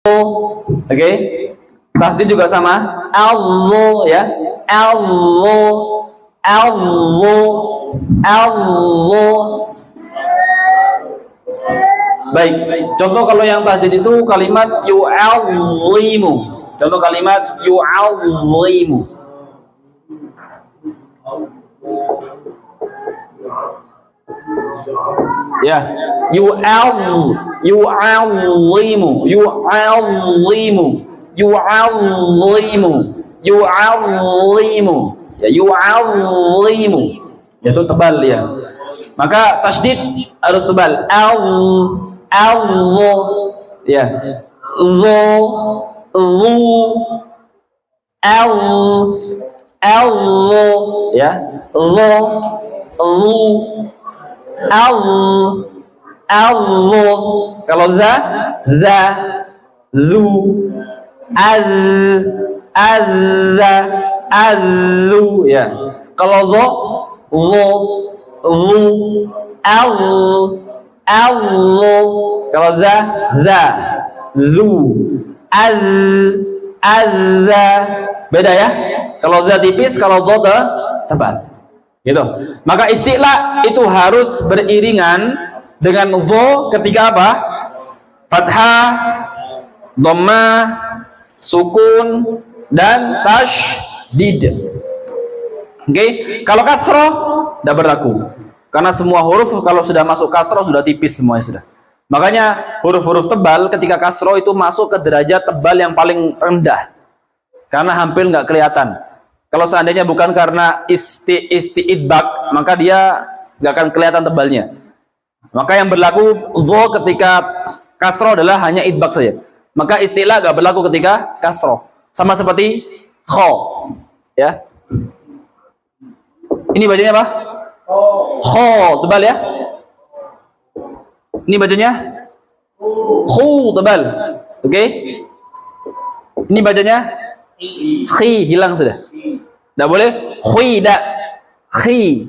Oke. Tasdid juga sama. Allo ya. Allo. Allo. Allo. Baik. Contoh kalau yang tasdid itu kalimat yu'allimu. Contoh kalimat yu'allimu. Ya, yu'allimu, yu'allimu, yu'allimu, yu'allimu, ya yu'allimu, itu tebal ya. Maka tasydid harus tebal. Allah, ya, ya, kalau za, zu, azu, ya. Kalau zo, kalau za, zu, azza. Beda ya. Kalau za tipis, kalau zo tebal. Gitu. Maka istilah itu harus beriringan dengan dho ketika apa? Fathah, dhammah, sukun, dan tasydid. Oke, kalau kasroh tidak berlaku. Karena semua huruf kalau sudah masuk kasroh sudah tipis semuanya sudah. Makanya huruf-huruf tebal ketika kasroh itu masuk ke derajat tebal yang paling rendah. Karena hampir nggak kelihatan. Kalau seandainya bukan karena istiidbak, maka dia nggak akan kelihatan tebalnya. Maka yang berlaku dho ketika kasroh adalah hanya idbak saja. Maka istilah nggak berlaku ketika kasroh. Sama seperti kho, ya. Ini bacanya apa? Kho, tebal ya. Ini bacanya khu, tebal. Oke. Ini bacanya khi, hilang sudah. Tidak boleh khida, khi.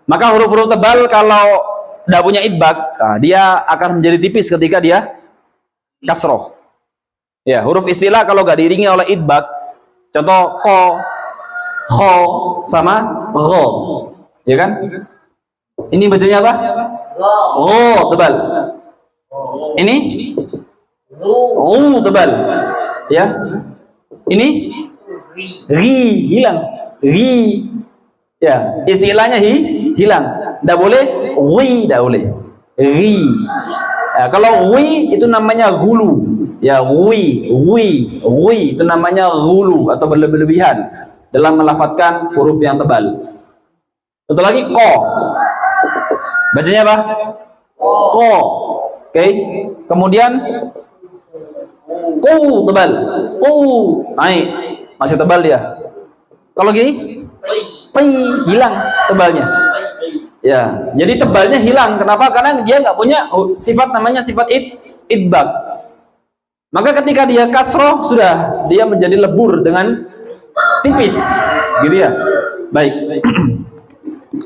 Maka huruf-huruf tebal kalau tidak punya idbak, nah, dia akan menjadi tipis ketika dia kasroh. Ya, huruf istilah kalau nggak diiringi oleh idbak, contoh ko, kho, sama gho, ya kan? Ini bacanya apa? Gho, tebal. Ini tebal. Ya. Ini ri, hilang. Ri. Ya, istilahnya hilang. Tidak boleh wi, tidak boleh. Ri. Ya, kalau wi itu namanya gulu. Ya, wi itu namanya gulu atau berlebihan dalam melafadzkan huruf yang tebal. Satu lagi ko. Bacanya apa? Ko. Oke. Kemudian tebal. Naik. Masih tebal dia. Kalau gini, hilang tebalnya. Ya, jadi tebalnya hilang. Kenapa? Karena dia nggak punya sifat namanya sifat idbak. Maka ketika dia kasroh sudah dia menjadi lebur dengan tipis, gitu ya. Baik.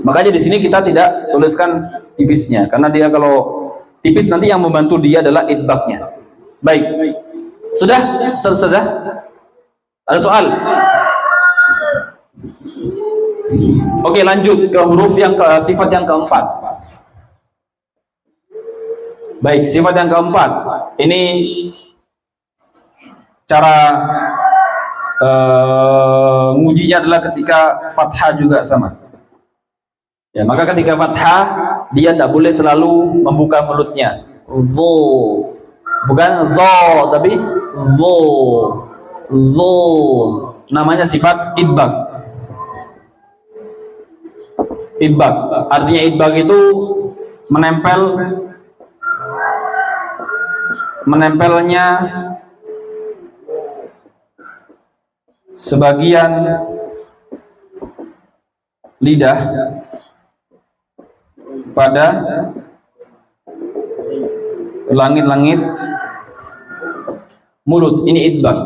Makanya di sini kita tidak tuliskan tipisnya, karena dia kalau tipis nanti yang membantu dia adalah idbaknya. Baik. Sudah? Sudah? Ada soal? Oke, lanjut ke huruf yang sifat yang keempat. Baik, sifat yang keempat. Ini cara ngujinya adalah ketika fathah juga sama. Ya, maka ketika fathah dia tidak boleh terlalu membuka mulutnya. Dho. Bukan dho, tapi dho. Dho. Namanya sifat idbak. Idbak. Artinya idbak itu menempelnya sebagian lidah pada langit-langit mulut. Ini idbak.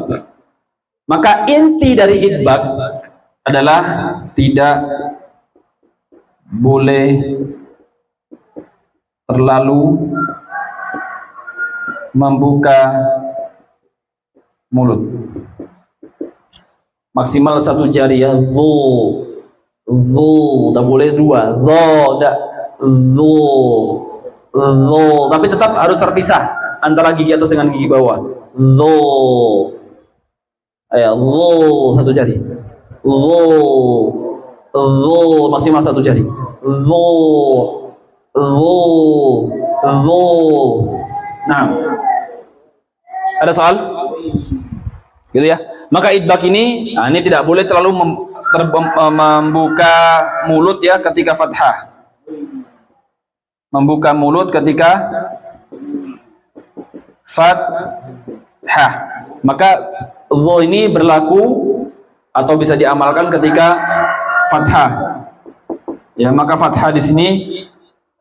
Maka inti dari idbak adalah tidak boleh terlalu membuka mulut. Maksimal 1 jari ya. Tak boleh 2. Tapi tetap harus terpisah antara gigi atas dengan gigi bawah. Ya, 1 jari. Maksimal 1 jari. Nah, ada soal? Gitu ya. Maka idbak ini, ini tidak boleh terlalu membuka mulut ya ketika fathah. Membuka mulut ketika fathah. Maka dha ini berlaku atau bisa diamalkan ketika fathah. Ya, maka fathah di sini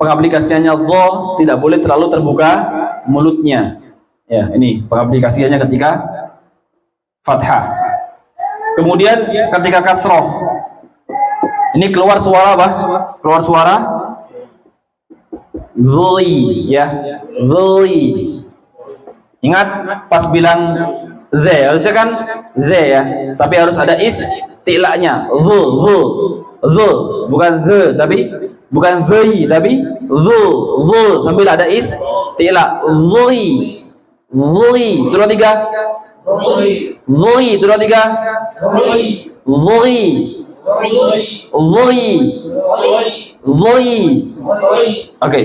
pengaplikasiannya dha tidak boleh terlalu terbuka mulutnya. Ya, ini pengaplikasiannya ketika fathah. Kemudian ketika kasroh, ini keluar suara apa? Keluar suara zoi, ya, zoi. Ingat pas bilang z, harusnya kan z ya, tapi harus ada istilahnya. Bukan z, tapi bukan zoi, tapi sambil ada istilah. Zoi, turun 3. Voi, turun 3. Voi. Oke,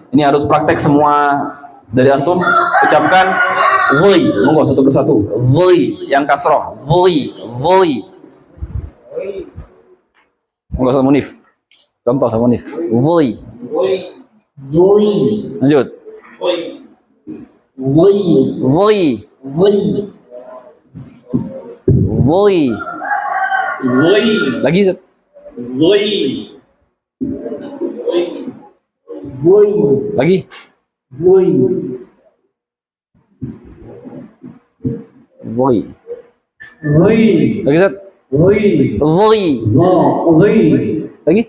ini harus praktek semua dari antum. Ucapkan voi, monggo satu persatu. Voi yang kasroh, voi. Monggo sama Munif. Contoh sama Munif. Voi. Lanjut. Voi. Lagi Zat. Lagi. Lagi Zat. Lagi.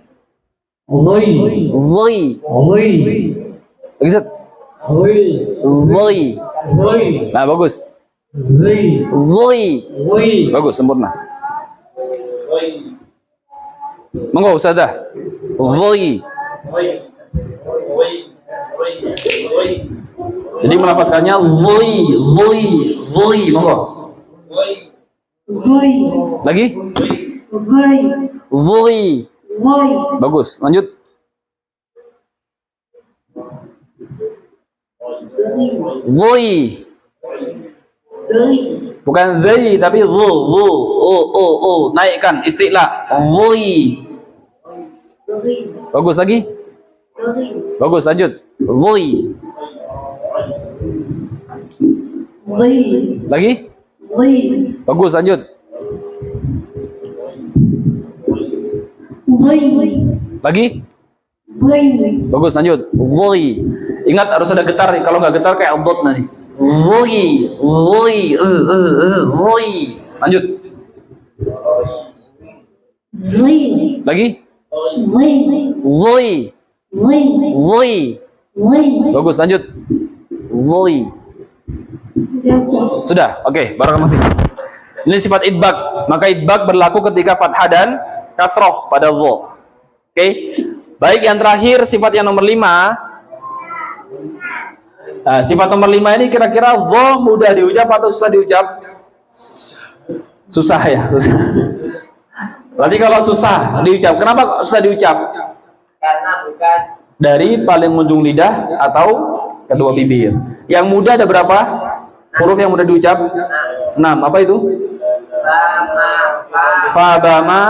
Lagi Zat. Nah, bagus. Bagus, sempurna. Monggo Ustazah. Jadi melafadzkannya voi, monggo. Lagi? Voi. Bagus, lanjut. Voi. Bukan zai tapi naikkan istilah. Voi. Bagus lagi. Bagus, lanjut. Voi. Lagi. Bagus, lanjut. Lagi. Bagus, lanjut. Voi. Ingat harus ada getar, kalau nggak getar kayak dot nanti. Voi. Lanjut. Lagi. Voi. Bagus, lanjut. Voi. Sudah, oke. Barakallahu fiik. Ini sifat idbak. Maka idbak berlaku ketika fathah dan kasroh pada dha. Oke. Baik, yang terakhir sifat yang nomor 5. Nah, sifat nomor 5 ini kira-kira dha mudah diucap atau susah diucap? Susah ya, susah. Berarti kalau susah diucap, kenapa kok susah diucap? Karena bukan dari paling ujung lidah atau kedua bibir. Yang mudah ada berapa? Huruf yang mudah diucap? 6. Apa itu? Fa, ba, ma,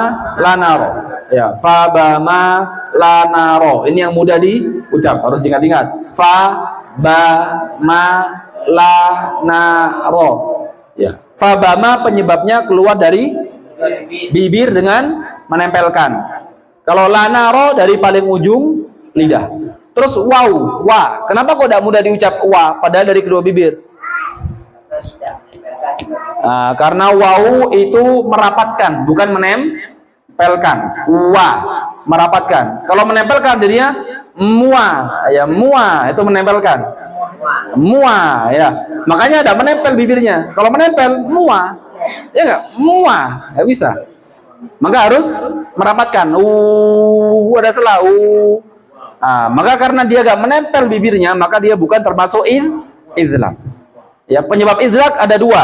la, na, ro. Ya, fa, ba, ma, la, na, ro. Ini yang mudah diucap, harus ingat-ingat. Fa, ba, ma, la, na, ro. Ya, fa, ba, ma penyebabnya keluar dari bibir dengan menempelkan. Kalau la, na, ro dari paling ujung lidah. Terus waw, wa. Kenapa kok tidak mudah diucap wa padahal dari kedua bibir? Nah, karena waw itu merapatkan, bukan menempelkan. Wa, merapatkan. Kalau menempelkan jadinya mua, ya mua itu menempelkan. Semua ya. Makanya ada menempel bibirnya. Kalau menempel mua. Ya enggak? Mua. Enggak bisa. Maka harus merapatkan. Ada selah. Nah, maka karena dia enggak menempel bibirnya, maka dia bukan termasuk idlaq. Ya, penyebab idlaq ada dua.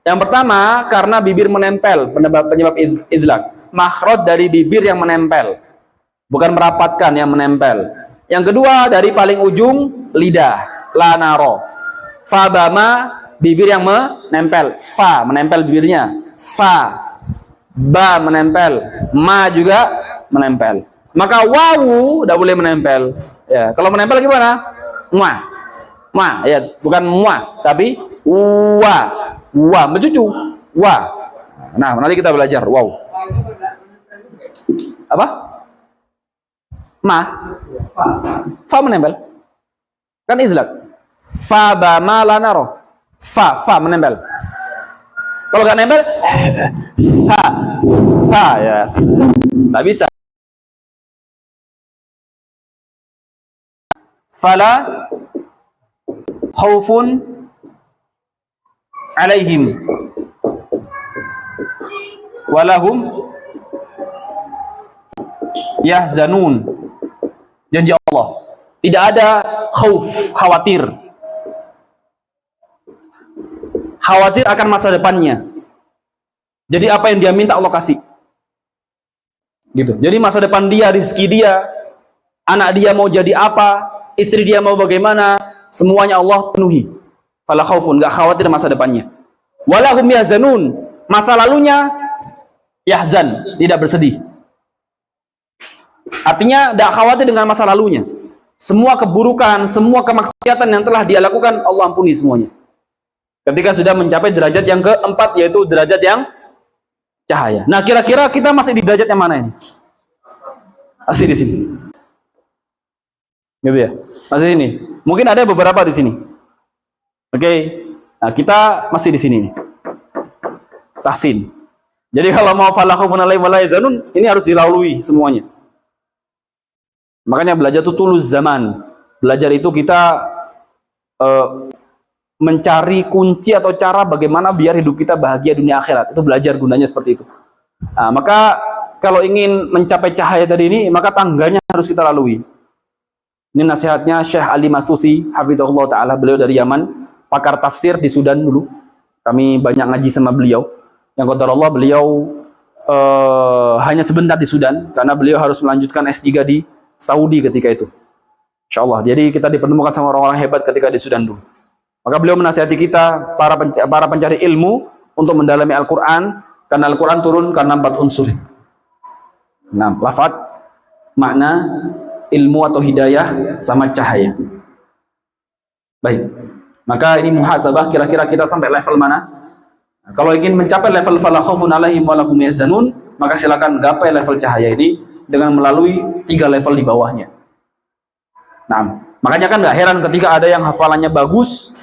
Yang pertama karena bibir menempel, penyebab idlaq. Makhraj dari bibir yang menempel, bukan merapatkan yang menempel. Yang kedua dari paling ujung lidah, la naro. Fabama, bibir yang menempel, fa menempel bibirnya, fa. Ba menempel, ma juga menempel. Maka wawu tidak boleh menempel. Ya, kalau menempel gimana? Ma, ya, bukan mua, tapi wa, mencucu, wa. Nah, nanti kita belajar wow. Apa? Fa menempel. Kan idlaq. Fa ba ma la naro. Fa menempel. Kalau nggak nempel, fa ya, nggak bisa. Fala khaufun alaihim walahum yahzanun. Janji Allah, tidak ada khawatir akan masa depannya. Jadi apa yang dia minta Allah kasih. Gitu. Jadi masa depan dia, rezeki dia, anak dia mau jadi apa, istri dia mau bagaimana, semuanya Allah penuhi. Fala khaufun, enggak khawatir masa depannya. Walahum yahzanun, masa lalunya yahzan, tidak bersedih. Artinya tidak khawatir dengan masa lalunya. Semua keburukan, semua kemaksiatan yang telah dia lakukan, Allah ampuni semuanya. Ketika sudah mencapai derajat yang keempat, yaitu derajat yang cahaya. Nah, kira-kira kita masih di derajat yang mana ini? Masih di sini. Gitu ya? Masih ini. Mungkin ada beberapa di sini. Oke. Nah, kita masih di sini nih. Tahsin. Jadi kalau mau fala khaufun alaihim wala yahzanun, ini harus dilalui semuanya. Makanya belajar itu tulus zaman. Belajar itu kita mencari kunci atau cara bagaimana biar hidup kita bahagia dunia akhirat. Itu belajar gunanya seperti itu. Nah, maka kalau ingin mencapai cahaya tadi ini, maka tangganya harus kita lalui. Ini nasihatnya Syekh Ali Mastusi, hafizahullah ta'ala, beliau dari Yaman, pakar tafsir di Sudan dulu. Kami banyak ngaji sama beliau. Yang qaddar Allah, beliau hanya sebentar di Sudan, karena beliau harus melanjutkan S3 di Saudi ketika itu. Insya Allah. Jadi kita dipertemukan sama orang-orang hebat ketika di Sudan dulu. Maka beliau menasihati kita, para pencari ilmu, untuk mendalami Al-Quran, karena Al-Quran turun karena 4 unsur. Nah, lafaz, makna, ilmu atau hidayah, sama cahaya. Baik. Maka ini muhasabah, kira-kira kita sampai level mana? Nah, kalau ingin mencapai level fala khaufun alaihim wa lahum yahzanun, maka silakan gapai level cahaya ini dengan melalui 3 level di bawahnya. Nah, makanya kan nggak heran ketika ada yang hafalannya bagus,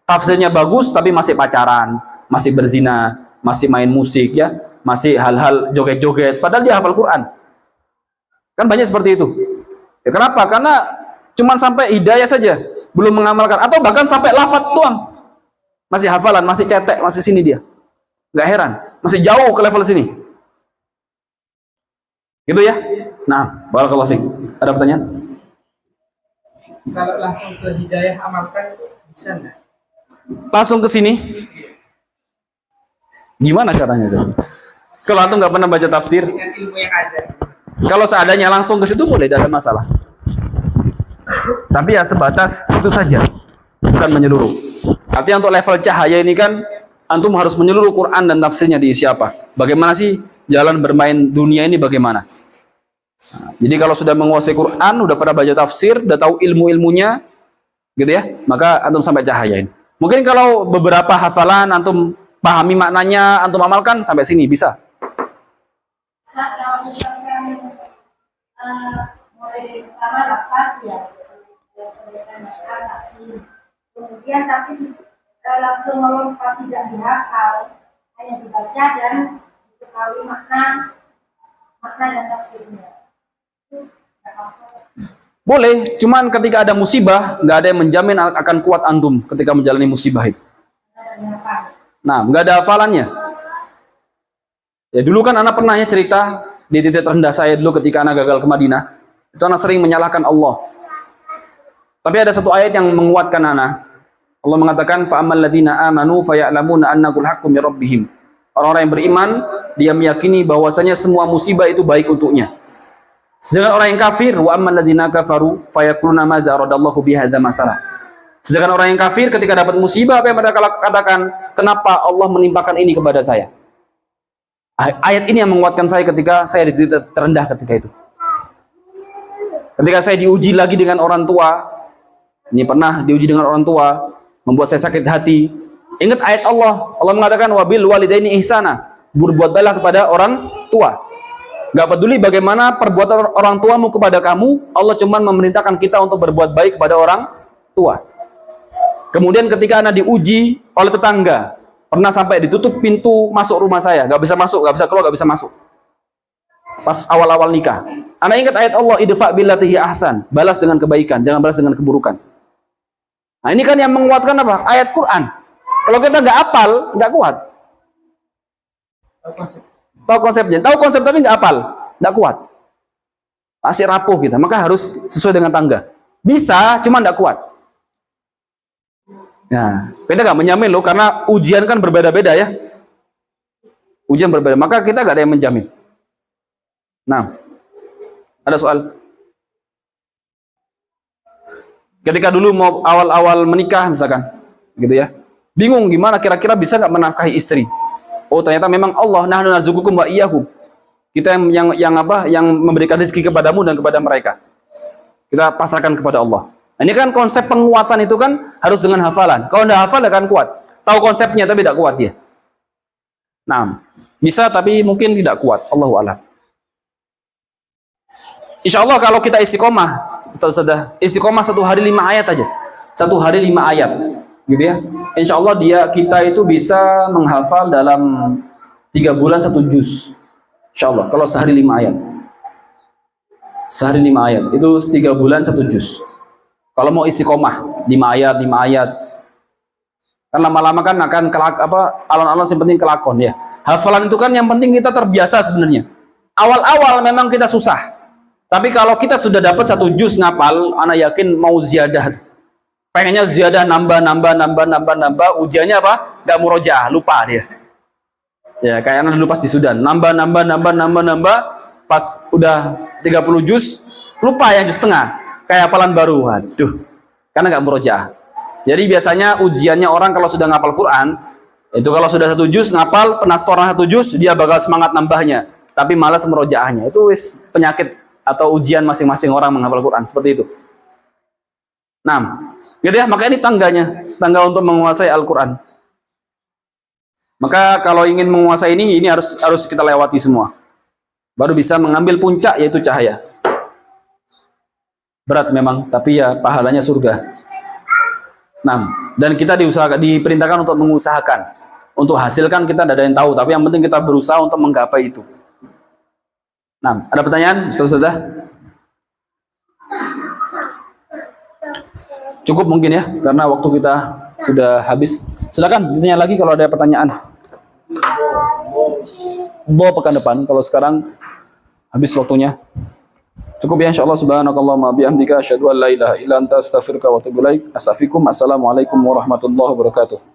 tafsirnya bagus, tapi masih pacaran, masih berzina, masih main musik, ya, masih hal-hal joget-joget, padahal dia hafal Quran. Kan banyak seperti itu. Ya, kenapa? Karena cuma sampai hidayah saja, belum mengamalkan, atau bahkan sampai lafaz doang, masih hafalan, masih cetek, masih sini dia. Nggak heran, masih jauh ke level sini. Gitu ya. Nah, barakallahu fiik. Ada pertanyaan? Kalau langsung ke hidayah amalkan bisa nggak? Langsung ke sini. Gimana caranya? Kalau antum nggak pernah baca tafsir, Dengan ilmu yang ada. kalau seadanya langsung ke situ boleh, tidak ada masalah. Tapi ya sebatas itu saja, bukan menyeluruh. Artinya untuk level cahaya ini kan antum harus menyeluruh Quran dan tafsirnya diisi apa. Bagaimana sih jalan bermain dunia ini bagaimana? Nah, jadi kalau sudah menguasai Quran, udah pernah baca tafsir, udah tahu ilmu-ilmunya, gitu ya, maka antum sampai cahaya ini. Mungkin kalau beberapa hafalan antum pahami maknanya, antum amalkan sampai sini bisa. Nah, kalau misalkan mulai dari pertama lafaz ya, pendidikan asli, kemudian tapi langsung melompat tidak dihafal, hanya dibaca dan diketahui makna dan tafsirnya. Boleh, cuman ketika ada musibah, nggak ada yang menjamin akan kuat antum ketika menjalani musibah itu. Nah, nggak ada hafalannya. Ya dulu kan anak pernah ya cerita di titik terendah saya dulu ketika anak gagal ke Madinah. Itu anak sering menyalahkan Allah. Tapi ada satu ayat yang menguatkan anak. Allah mengatakan, فَأَمَّا الَّذِينَ آمَنُوا فَيَعْلَمُونَ أَنَّهُ الْحَقُّ مِنْ رَبِّهِمْ. Orang-orang yang beriman, dia meyakini bahwasanya semua musibah itu baik untuknya. Sedangkan orang yang kafir, وَأَمَّا الَّذِينَ كَفَرُوا فَيَقُولُونَ مَاذَا أَرَادَ اللَّهُ بِهَذَا مَثَلًا. Sedangkan orang yang kafir ketika dapat musibah, apa yang mereka katakan? Kenapa Allah menimpakan ini kepada saya? Ayat ini yang menguatkan saya ketika saya di titik terendah ketika itu. Ketika saya diuji lagi dengan orang tua, ini pernah diuji dengan orang tua, membuat saya sakit hati. Ingat ayat Allah. Allah mengatakan wabil walidaini ihsana. Berbuat baiklah kepada orang tua. Gak peduli bagaimana perbuatan orang tuamu kepada kamu, Allah cuma memerintahkan kita untuk berbuat baik kepada orang tua. Kemudian ketika anak diuji oleh tetangga, pernah sampai ditutup pintu masuk rumah saya, gak bisa masuk, gak bisa keluar, gak bisa masuk. Pas awal-awal nikah, anak ingat ayat Allah, idfa billati hi ahsan, balas dengan kebaikan, jangan balas dengan keburukan. Nah ini kan yang menguatkan apa? Ayat Quran. Kalau kita nggak hafal, nggak kuat. Tahu konsepnya, tahu konsep tapi nggak hafal, nggak kuat. Masih rapuh kita, maka harus sesuai dengan tangga. Bisa, cuma nggak kuat. Nah, kita nggak menjamin loh, karena ujian kan berbeda-beda ya. Ujian berbeda, maka kita nggak ada yang menjamin. Nah, ada soal. Ketika dulu mau awal-awal menikah misalkan, gitu ya, bingung gimana kira-kira bisa nggak menafkahi istri. Oh ternyata memang Allah nahnu narzuqukum wa iyyahum. Kita yang memberikan rezeki kepadamu dan kepada mereka. Kita pasrahkan kepada Allah. Nah, ini kan konsep penguatan itu kan harus dengan hafalan. Kalau nggak hafal akan kuat. Tahu konsepnya tapi tidak kuat dia. Nah, bisa tapi mungkin tidak kuat. Allahu a'lam. Insya Allah kalau kita istiqomah, sudah istiqomah 1 hari 5 ayat aja, 1 hari 5 ayat, gitu ya. Insya Allah kita itu bisa menghafal dalam 3 bulan 1 juz. Insya Allah kalau sehari 5 ayat, sehari 5 ayat itu 3 bulan 1 juz. Kalau mau istiqomah 5 ayat 5 ayat, kan lama-lama kan akan alon-alon yang penting kelakon ya. Hafalan itu kan yang penting kita terbiasa sebenarnya. Awal-awal memang kita susah. Tapi kalau kita sudah dapat 1 juz ngapal, anak yakin mau ziyadah. Pengennya ziyadah nambah. Ujiannya apa? Gak murojaah, lupa dia. Ya, kayak anak dulu pas di Sudan, nambah. Pas udah 30 juz, lupa yang juz setengah. Kayak hafalan baru. Waduh, karena gak murojaah. Jadi biasanya ujiannya orang kalau sudah ngapal Quran, itu kalau sudah 1 juz ngapal, penastoran 1 juz, dia bakal semangat nambahnya. Tapi malas murojaahnya. Itu wis penyakit atau ujian masing-masing orang menghafal Quran, seperti itu. Nah, gitu ya, maka ini tangga untuk menguasai Al-Quran. Maka kalau ingin menguasai ini harus kita lewati semua. Baru bisa mengambil puncak, yaitu cahaya. Berat memang, tapi ya pahalanya surga. Nah, dan kita diperintahkan untuk mengusahakan. Untuk hasilkan kita tidak ada yang tahu, tapi yang penting kita berusaha untuk menggapai itu. Nah, ada pertanyaan? Sudah? Cukup mungkin ya, karena waktu kita sudah habis. Silakan ditanya lagi kalau ada pertanyaan. Pekan depan, kalau sekarang habis waktunya. Cukup ya, insyaallah. Subhanakallahumma bihamdika asyhadu an la ilaha illa anta astaghfiruka wa atubu ilaik. Assalamualaikum warahmatullahi wabarakatuh.